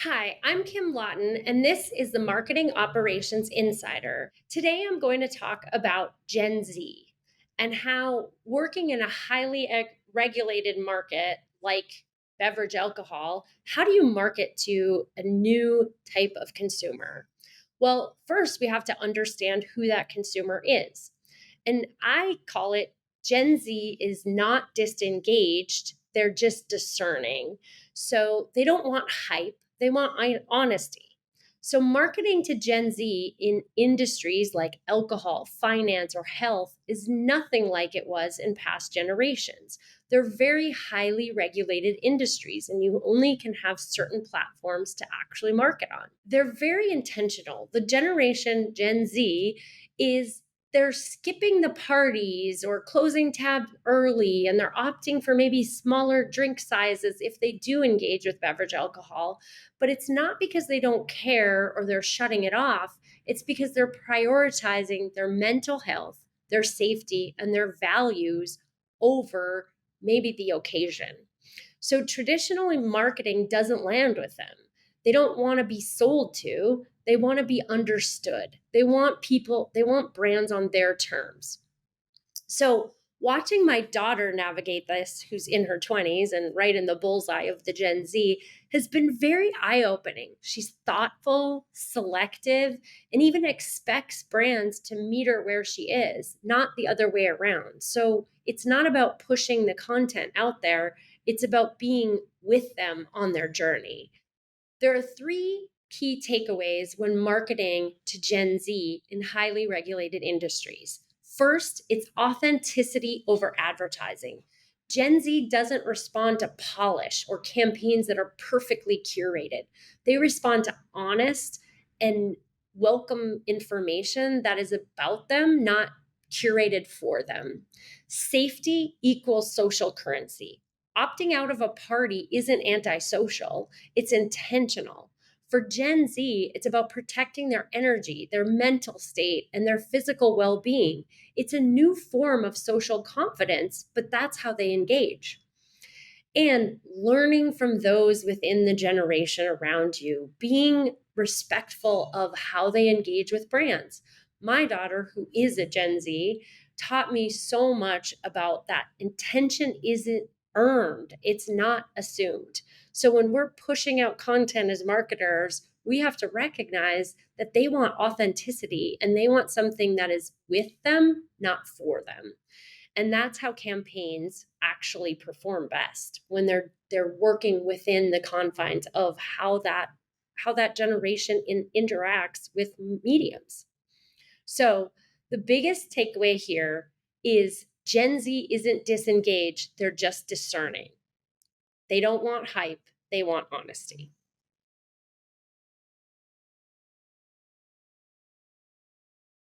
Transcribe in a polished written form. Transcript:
Hi, I'm Kim Lawton, and this is the Marketing Operations Insider. Today I'm going to talk about Gen Z and how working in a highly regulated market like beverage alcohol, how do you market to a new type of consumer? Well, first we have to understand who that consumer is. And I call it Gen Z is not disengaged, they're just discerning. So they don't want hype, they want honesty. So, marketing to Gen Z in industries like alcohol, finance, or health is nothing like it was in past generations. They're very highly regulated industries, and you only can have certain platforms to actually market on. They're very intentional. The generation Gen Z is they're skipping the parties or closing tab early, and they're opting for maybe smaller drink sizes if they do engage with beverage alcohol. But it's not because they don't care or they're shutting it off. It's because they're prioritizing their mental health, their safety, and their values over maybe the occasion. So traditionally, marketing doesn't land with them. They don't want to be sold to, they want to be understood. They want brands on their terms. So, watching my daughter navigate this, who's in her 20s and right in the bullseye of the Gen Z, has been very eye opening. She's thoughtful, selective, and even expects brands to meet her where she is, not the other way around. So, it's not about pushing the content out there, it's about being with them on their journey. There are three key takeaways when marketing to Gen Z in highly regulated industries. First, it's authenticity over advertising. Gen Z doesn't respond to polish or campaigns that are perfectly curated. They respond to honest and welcome information that is about them, not curated for them. Safety equals social currency. Opting out of a party isn't antisocial, it's intentional. For Gen Z, it's about protecting their energy, their mental state, and their physical well being. It's a new form of social confidence, but that's how they engage. And learning from those within the generation around you, being respectful of how they engage with brands. My daughter, who is a Gen Z, taught me so much about that intention isn't earned, it's not assumed. So when we're pushing out content as marketers, we have to recognize that they want authenticity and they want something that is with them, not for them. And that's how campaigns actually perform best when they're working within the confines of how that generation interacts with mediums. So the biggest takeaway here is Gen Z isn't disengaged, they're just discerning. They don't want hype, they want honesty.